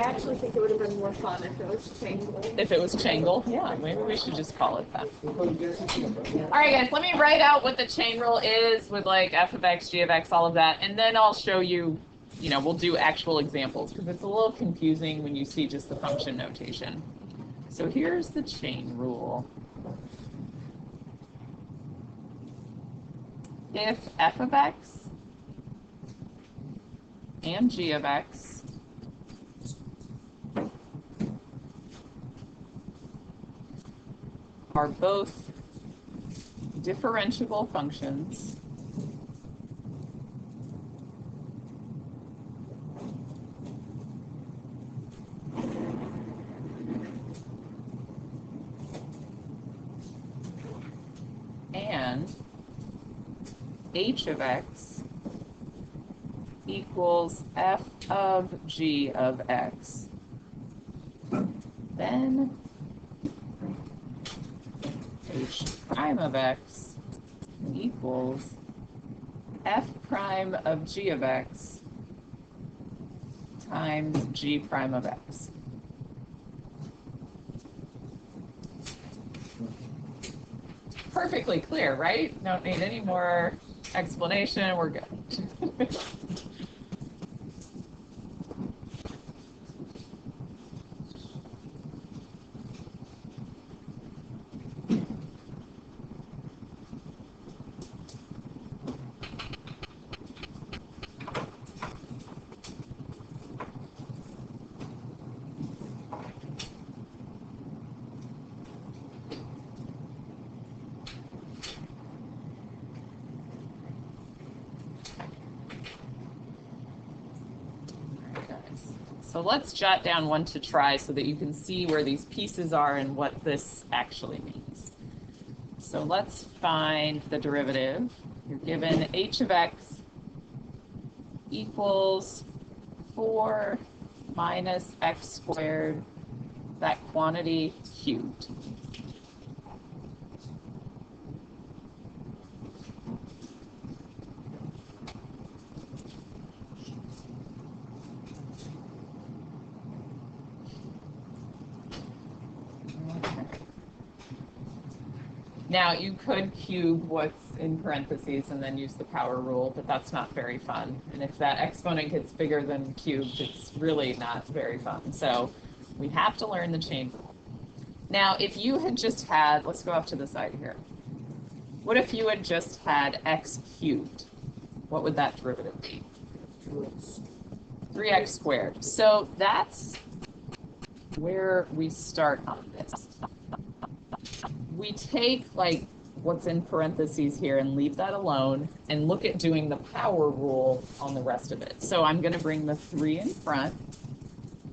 actually think it would have been more fun if it was Changle. If it was Changle, yeah, maybe we should just call it that. All right, guys, let me write out what the chain rule is with like f of x, g of x, all of that, and then I'll show you, we'll do actual examples because it's a little confusing when you see just the function notation. So here's the chain rule. If f of x and g of x are both differentiable functions, and h of x equals f of g of x, then h prime of x equals f prime of g of x times g prime of x. Perfectly clear, right? Don't need any more explanation. We're good. So let's jot down one to try so that you can see where these pieces are and what this actually means. So let's find the derivative. You're given h of x equals 4 minus x squared, that quantity cubed. Now, you could cube what's in parentheses and then use the power rule, but that's not very fun. And if that exponent gets bigger than cubed, it's really not very fun. So we have to learn the chain rule. Now, if you had just had, let's go off to the side here. What if you had just had x cubed? What would that derivative be? 3x squared. So that's where we start on this. We take like what's in parentheses here and leave that alone and look at doing the power rule on the rest of it. So I'm going to bring the 3 in front,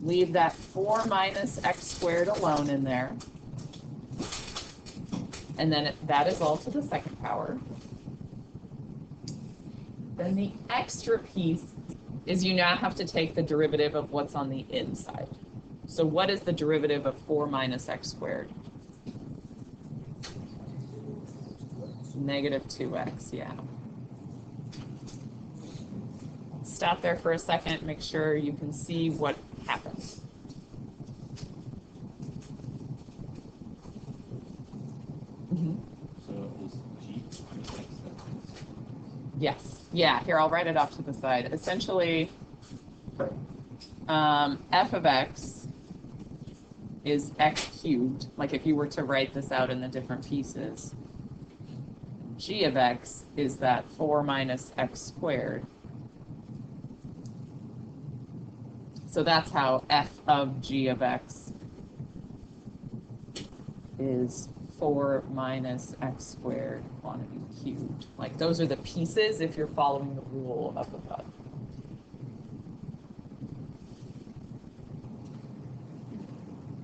leave that 4 minus x squared alone in there, and then that is all to the second power. Then the extra piece is you now have to take the derivative of what's on the inside. So what is the derivative of 4 minus x squared? Negative 2x, yeah. Stop there for a second, make sure you can see what happens. So is g Yes, yeah, here I'll write it off to the side. Essentially, f of x is x cubed, like if you were to write this out in the different pieces. G of x is that 4 minus x squared. So that's how f of g of x is 4 minus x squared quantity cubed. Like those are the pieces if you're following the rule up above.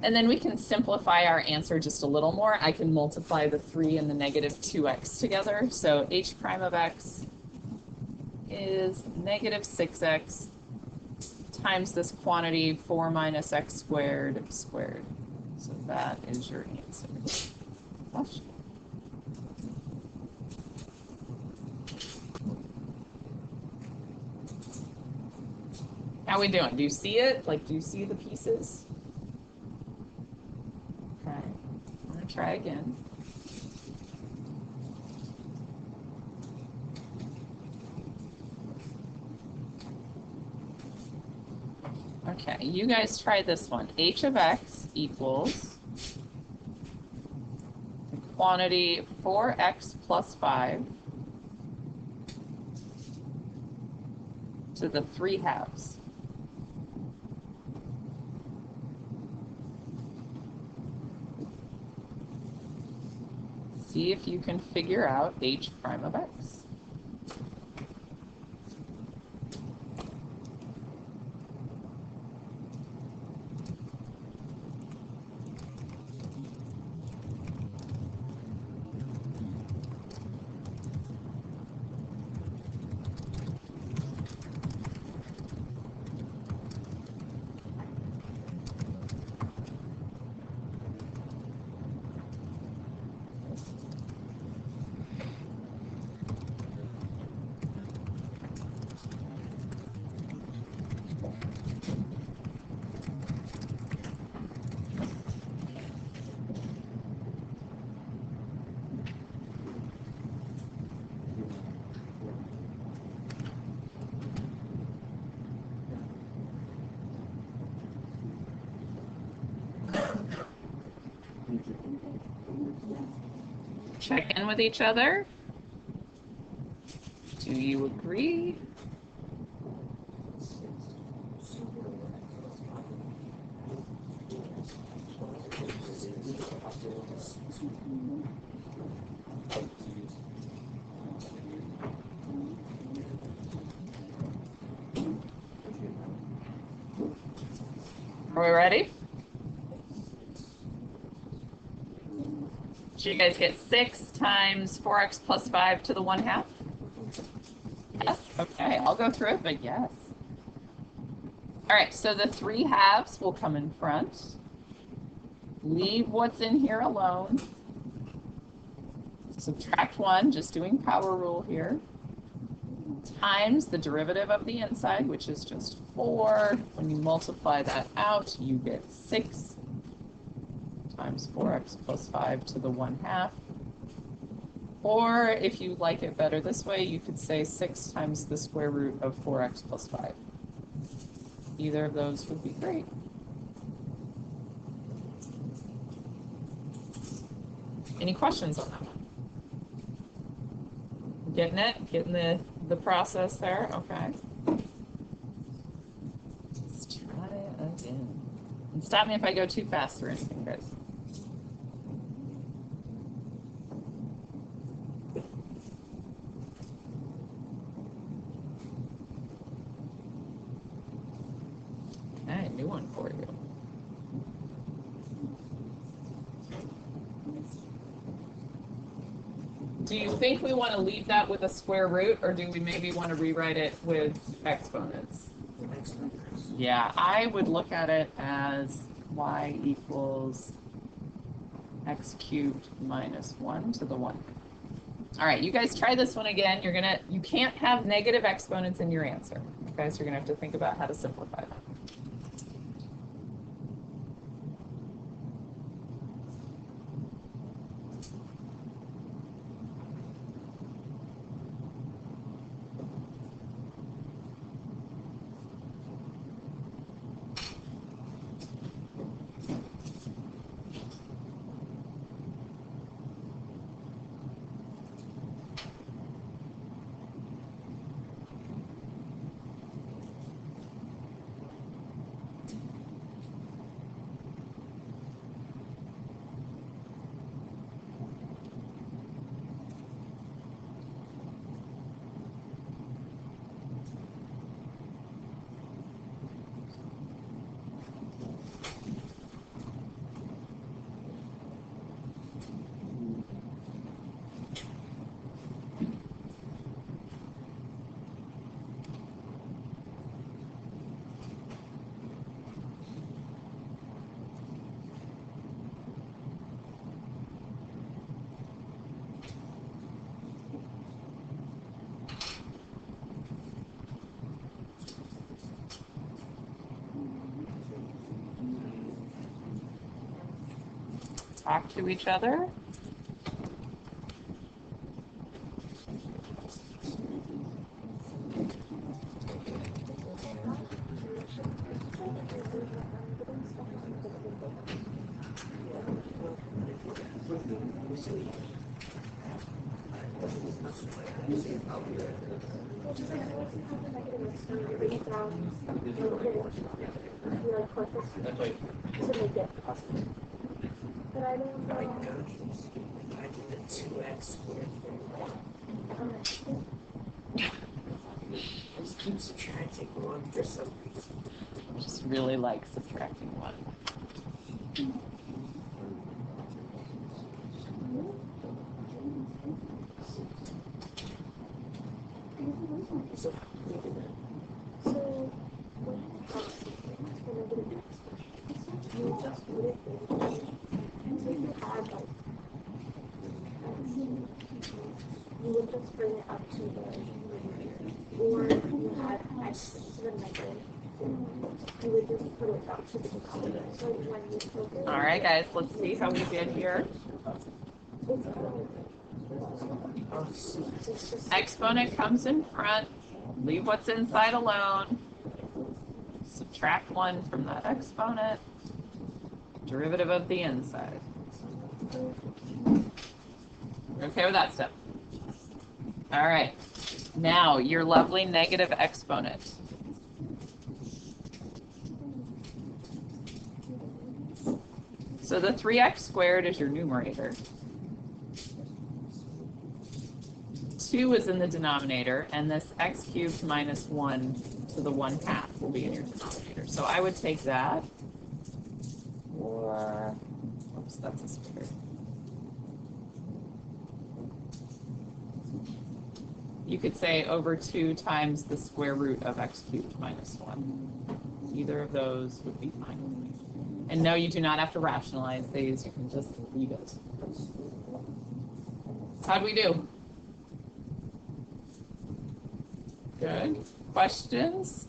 And then we can simplify our answer just a little more. I can multiply the 3 and the negative 2x together. So h prime of x is negative 6x times this quantity 4 minus x squared squared. So that is your answer. Question? How we doing? Do you see it? Like, do you see the pieces? Okay. I'm going to try again. Okay, you guys try this one. H of x equals the quantity 4x plus 5 to the 3/2. See if you can figure out h prime of x. Check in with each other. Do you agree? Are we ready? So you guys get 6 times 4x plus 5 to the 1/2? Yes? Okay, I'll go through it, but yes. All right, so the 3/2 will come in front. Leave what's in here alone. Subtract 1, just doing power rule here. Times the derivative of the inside, which is just 4. When you multiply that out, you get 6 times 4x plus 5 to the 1/2. Or if you like it better this way, you could say 6 times the square root of 4x plus 5. Either of those would be great. Any questions on that one? Getting it? Getting the process there? Okay. Let's try it again. And stop me if I go too fast or anything, guys. Okay, new one for you. Do you think we want to leave that with a square root, or do we maybe want to rewrite it with exponents? Yeah, I would look at it as y equals x cubed minus 1 to the 1. All right, you guys try this one again. You can't have negative exponents in your answer. Okay, so you're gonna have to think about how to simplify that. talk to each other. But I don't know. I did the 2x squared thing. I just keep subtracting 1 for some reason. Just really like subtracting 1. So, you just put it in. So you add like, you would just bring it up to the, or you had x to the negative, you would just put it up to the denominator. So when you took it. All right, guys, let's see how we did here. Exponent comes in front. Leave what's inside alone. Subtract 1 from that exponent. Derivative of the inside. Okay with that step? All right. Now, your lovely negative exponent. So the 3x squared is your numerator. 2 is in the denominator, and this x cubed minus 1 to the 1/2 will be in your denominator. So I would take that, or, oops, that's a square. You could say over 2 times the square root of x cubed minus 1. Either of those would be fine with me. And no, you do not have to rationalize these. You can just leave it. How'd we do? Good. Questions?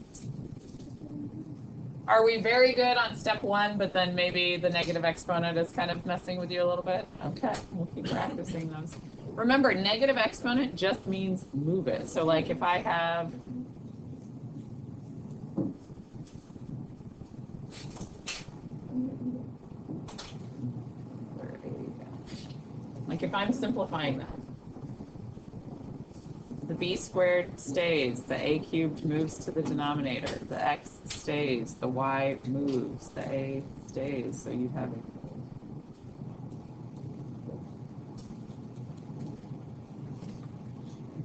Are we very good on step 1, but then maybe the negative exponent is kind of messing with you a little bit? Okay, we'll keep practicing those. Remember, negative exponent just means move it. So like if I have if I'm simplifying that, the b squared stays, the a cubed moves to the denominator, the x stays, the y moves, the a stays, so you have it.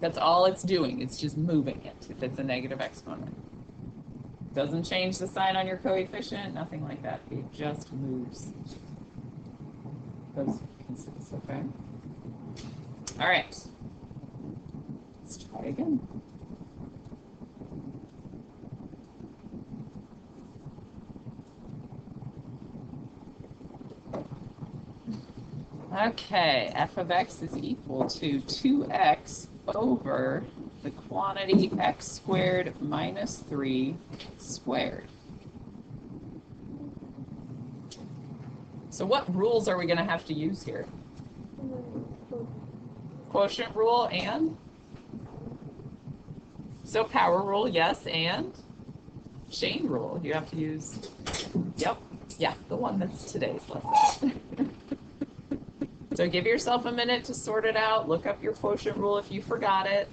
That's all it's doing, it's just moving it if it's a negative exponent. Doesn't change the sign on your coefficient, nothing like that, it just moves those pieces, okay? All right. Let's try again. Okay, f of x is equal to 2x over the quantity x squared minus 3 squared. So what rules are we going to have to use here? Quotient rule and? So power rule, yes, and? Chain rule, you have to use, yep, yeah, the one that's today's lesson. So give yourself a minute to sort it out, look up your quotient rule if you forgot it.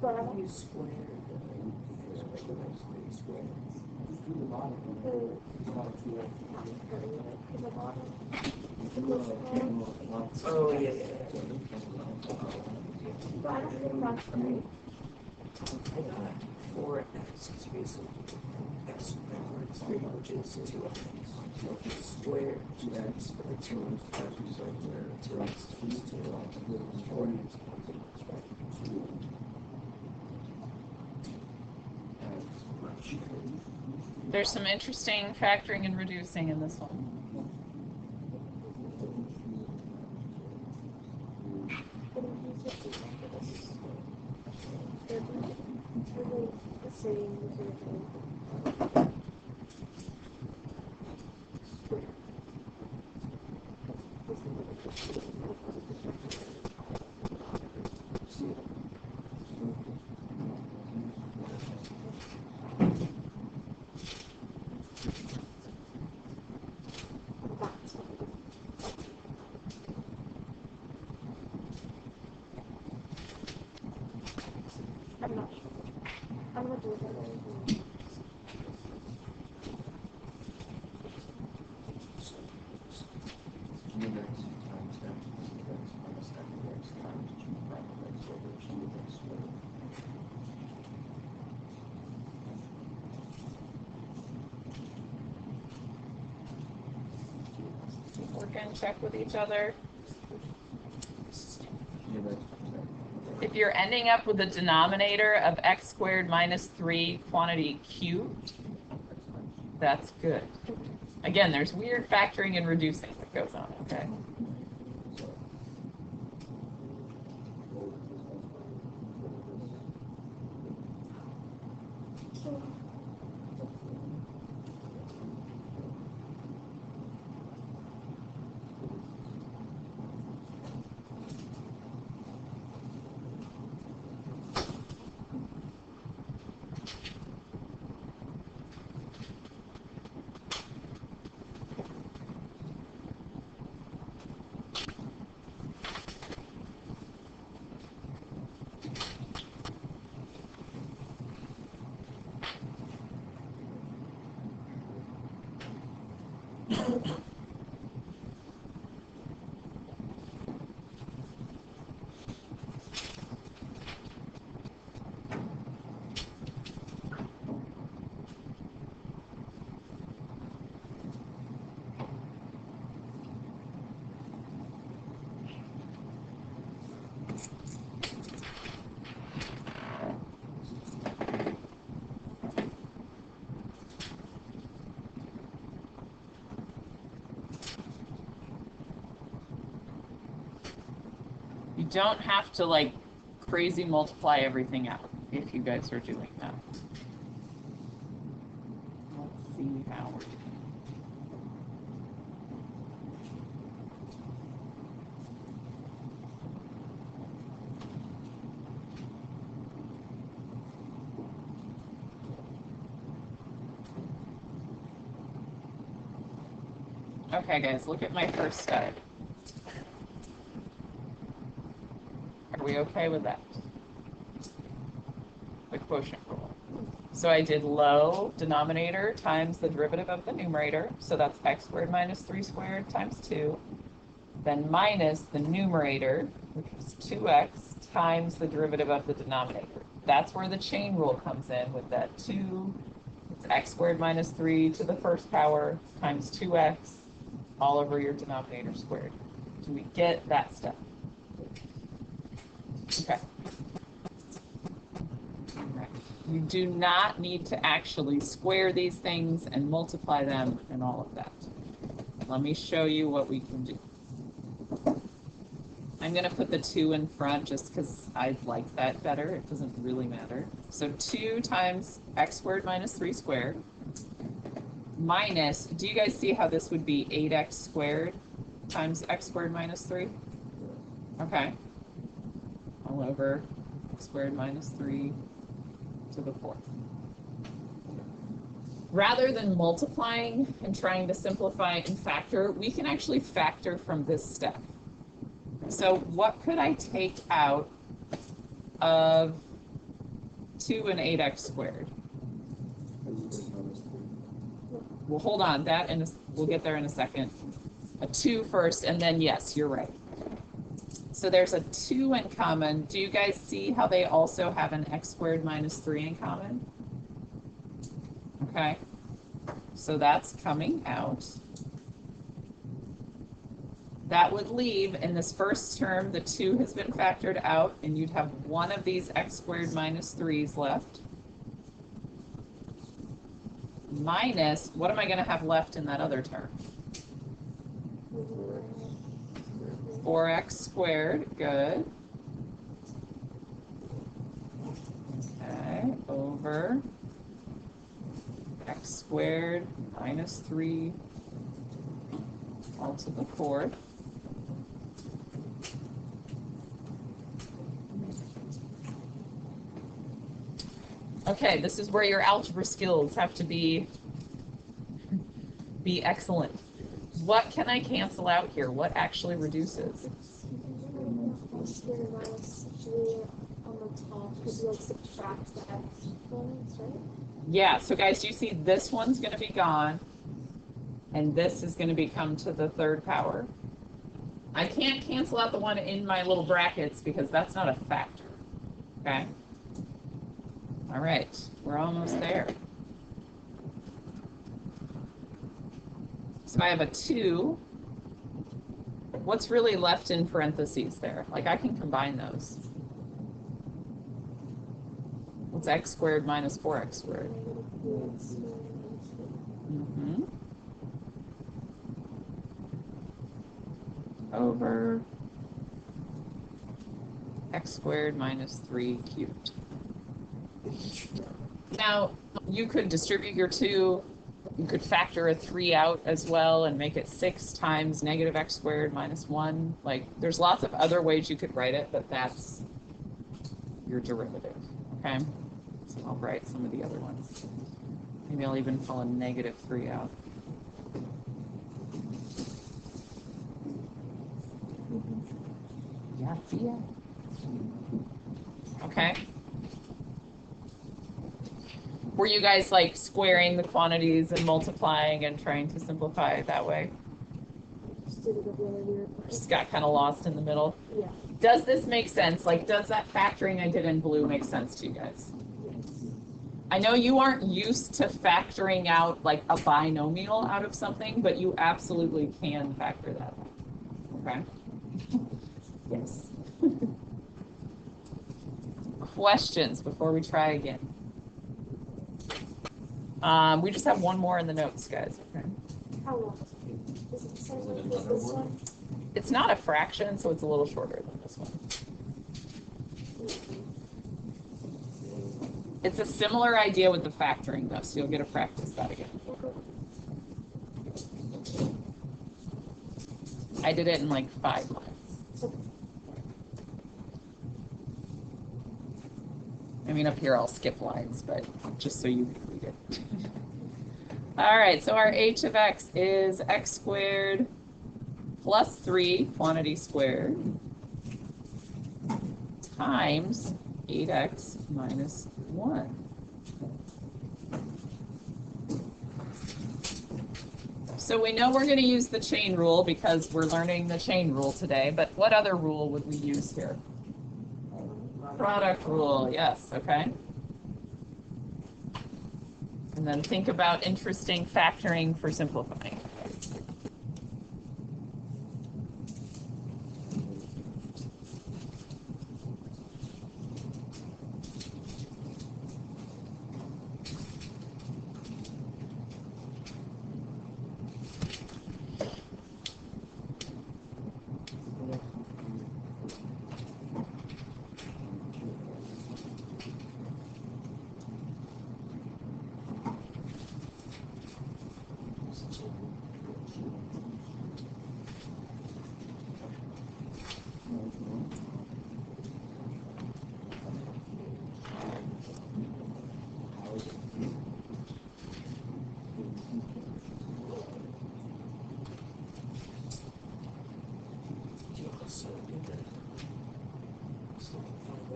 But I don't You square the square. Oh, yeah, yeah, yeah. But I don't think that's right. I got 4x is basically x squared, 3, which is 2x. Square 2x, but the 2 is 2x is 4x. There's some interesting factoring and reducing in this one. But if you just do this, they're really the same as everything. I'm not sure. I'm gonna do it that way. Work and check with each other. If you're ending up with a denominator of x squared minus 3 quantity cubed, that's good. Again, there's weird factoring and reducing that goes on, okay? You don't have to like crazy multiply everything out if you guys are doing that. Let's see how we're doing. Okay, guys, look at my first step. Are we okay with that? The quotient rule. So I did low denominator times the derivative of the numerator. So that's x squared minus 3 squared times 2. Then minus the numerator, which is 2x, times the derivative of the denominator. That's where the chain rule comes in with that 2. It's x squared minus 3 to the first power times 2x all over your denominator squared. Do we get that step? Okay. Right. You do not need to actually square these things and multiply them and all of that. Let me show you what we can do. I'm going to put the 2 in front just because I like that better. It doesn't really matter. So 2 times x squared minus 3 squared minus, do you guys see how this would be 8x squared times x squared minus 3? Okay. All over x squared minus 3 to the 4th. Rather than multiplying and trying to simplify and factor, we can actually factor from this step. So what could I take out of 2 and 8x squared? Well, hold on, we'll get there in a second. A 2 first, and then yes, you're right. So there's a 2 in common. Do you guys see how they also have an x squared minus 3 in common? Okay, so that's coming out. That would leave, in this first term, the 2 has been factored out, and you'd have one of these x squared minus 3's left. Minus, what am I going to have left in that other term? 4x squared, good. Okay, over x squared minus 3 all to the 4th. Okay, this is where your algebra skills have to be excellent. What can I cancel out here? What actually reduces? Yeah, so guys, do you see this one's going to be gone, and this is going to become to the 3rd power? I can't cancel out the one in my little brackets because that's not a factor, okay? All right, we're almost there. So I have a 2. What's really left in parentheses there? Like, I can combine those. What's x squared minus 4x squared? Mm-hmm. Over x squared minus 3 cubed. Now, you could distribute your 2. You could factor a 3 out as well and make it 6 times negative x squared minus 1. Like, there's lots of other ways you could write it, but that's your derivative, okay? So I'll write some of the other ones. Maybe I'll even pull a negative 3 out. Yeah, see ya. Okay. Were you guys like squaring the quantities and multiplying and trying to simplify it that way? Just got kind of lost in the middle. Yeah. Does this make sense? Like, does that factoring I did in blue make sense to you guys? I know you aren't used to factoring out like a binomial out of something, but you absolutely can factor that out. Okay? Yes. Questions before we try again? We just have one more in the notes, guys. Okay. How long? Is it the same length as this one? It's not a fraction, so it's a little shorter than this one. It's a similar idea with the factoring, though, so you'll get to practice that again. I did it in like 5 lines. I mean, up here I'll skip lines, but just so you can read it. All right, so our h of x is x squared plus 3, quantity squared, times 8x minus 1. So we know we're going to use the chain rule because we're learning the chain rule today, but what other rule would we use here? Product rule, yes, okay. And then think about interesting factoring for simplifying.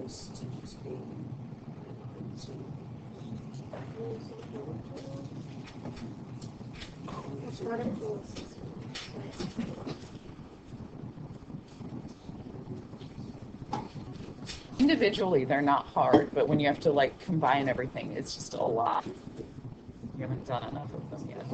this to just be It's not a full Individually, they're not hard, but when you have to like combine everything, it's just a lot. You haven't done enough of them yet.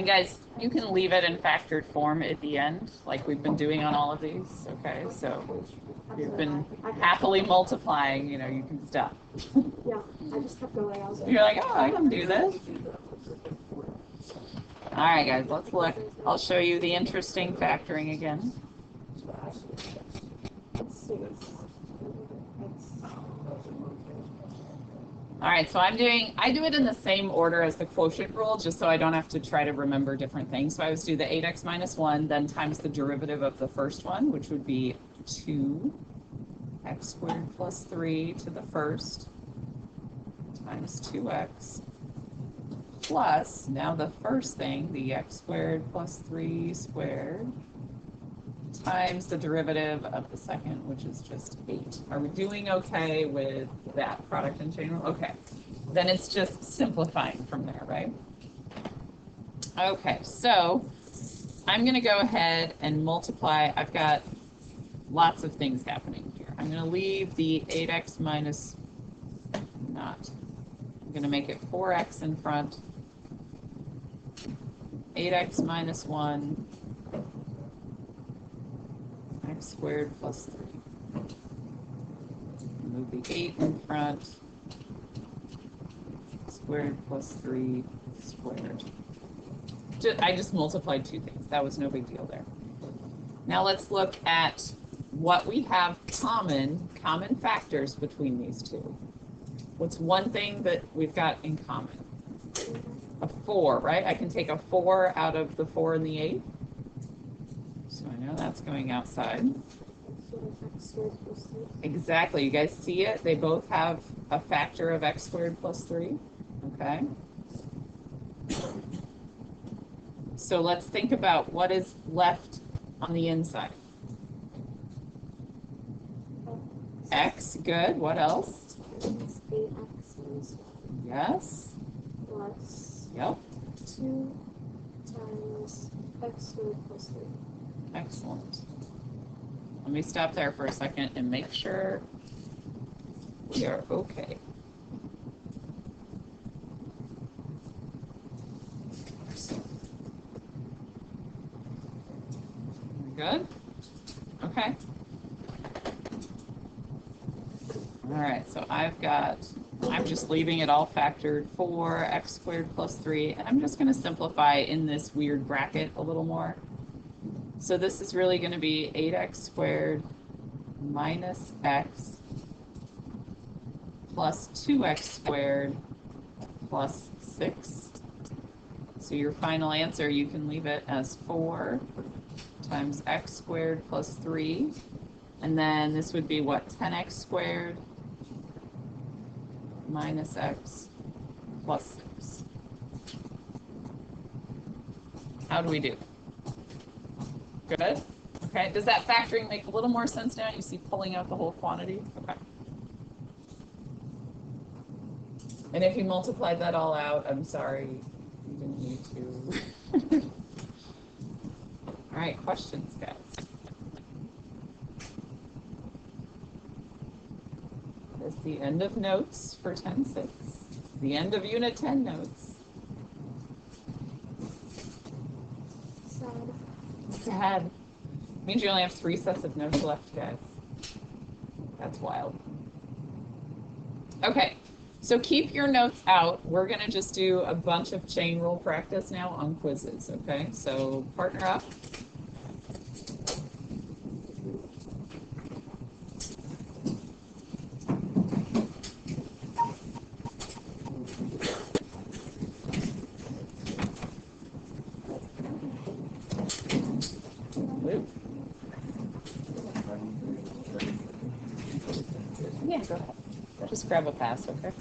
And guys, you can leave it in factored form at the end, like we've been doing on all of these. Okay, so you've been happily multiplying, you know, you can stop. Yeah, I just kept going. I was You're like, oh, I can do this. All right, guys, let's look. I'll show you the interesting factoring again. let's see. All right, so I do it in the same order as the quotient rule, just so I don't have to try to remember different things. So I always do the 8x minus 1, then times the derivative of the first one, which would be 2x squared plus 3 to the first times 2x plus, now the first thing, the x squared plus 3 squared times the derivative of the second, which is just 8. Are we doing okay with that product and chain rule? Okay. Then it's just simplifying from there, right? Okay, so I'm going to go ahead and multiply. I've got lots of things happening here. I'm going to leave the 8x minus not. I'm going to make it 4x in front. 8x minus 1. X squared plus 3. Move the 8 in front. Squared plus 3 squared. I just multiplied two things. That was no big deal there. Now let's look at what we have common factors between these two. What's one thing that we've got in common? A 4, right? I can take a 4 out of the 4 and the 8. So I know that's going outside. Exactly. You guys see it? They both have a factor of x squared plus 3. Okay. So let's think about what is left on the inside. X, good. What else? 8x minus 1 Yes. plus Yep. 2 times x squared plus 3. Excellent. Let me stop there for a second and make sure we are okay. Good? Okay. All right, so I'm just leaving it all factored 4x squared plus 3, and I'm just going to simplify in this weird bracket a little more. So this is really going to be 8x squared minus x plus 2x squared plus 6. So your final answer, you can leave it as 4 times x squared plus 3. And then this would be what, 10x squared minus x plus 6. How do we do? Good? Okay, does that factoring make a little more sense now? You see pulling out the whole quantity? Okay. And if you multiplied that all out, I'm sorry, you didn't need to. All right, questions, guys? That's the end of notes for 10-6. The end of Unit 10 notes. Sad. Means you only have 3 sets of notes left, guys. That's wild. Okay, so keep your notes out. We're going to just do a bunch of chain rule practice now on quizzes, okay? So partner up. Yeah, go ahead. Just grab a pass, okay?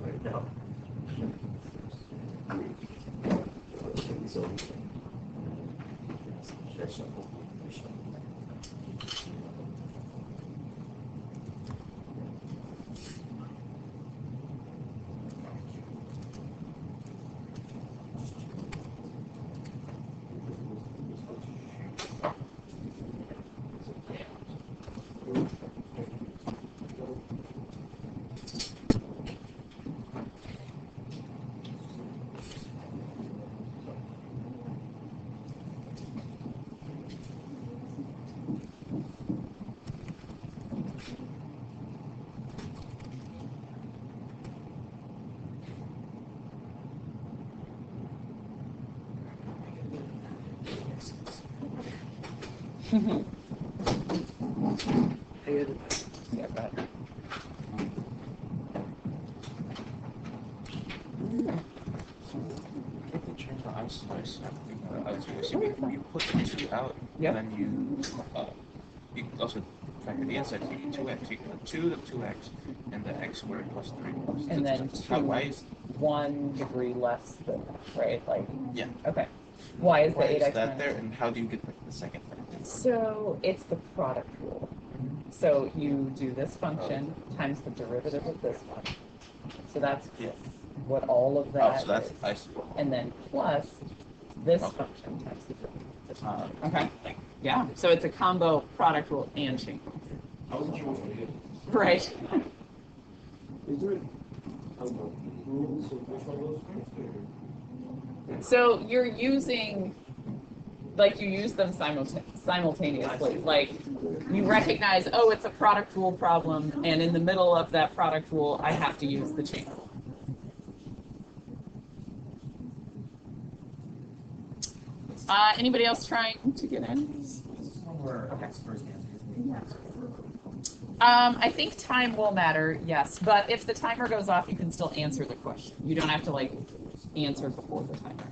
Right now. Yeah, go ahead. If you change the ice slice, you put the two out, Yep. and then you also factor the inside, so you get 2x. You put 2 to 2x, and the x squared plus 3 plus And then why is 1 degree less than, right? Like, yeah? okay. Why is the Why 8x is that minus there, and how do you get the second factor? So it's the product rule. So you do this function times the derivative of this one. So that's Yeah. what all of that So that's is. I see. And then plus this Okay. function times the derivative. Okay. Yeah. So it's a combo product rule and chain rule. I wasn't sure what to do. Right. Is there rules of which one goes first? So you're using, like you use them simultaneously. Like you recognize, oh, it's a product rule problem, and in the middle of that product rule, I have to use the chain rule. Anybody else trying to get in? Okay. I think time will matter, yes. But if the timer goes off, you can still answer the question. You don't have to like answer before the timer.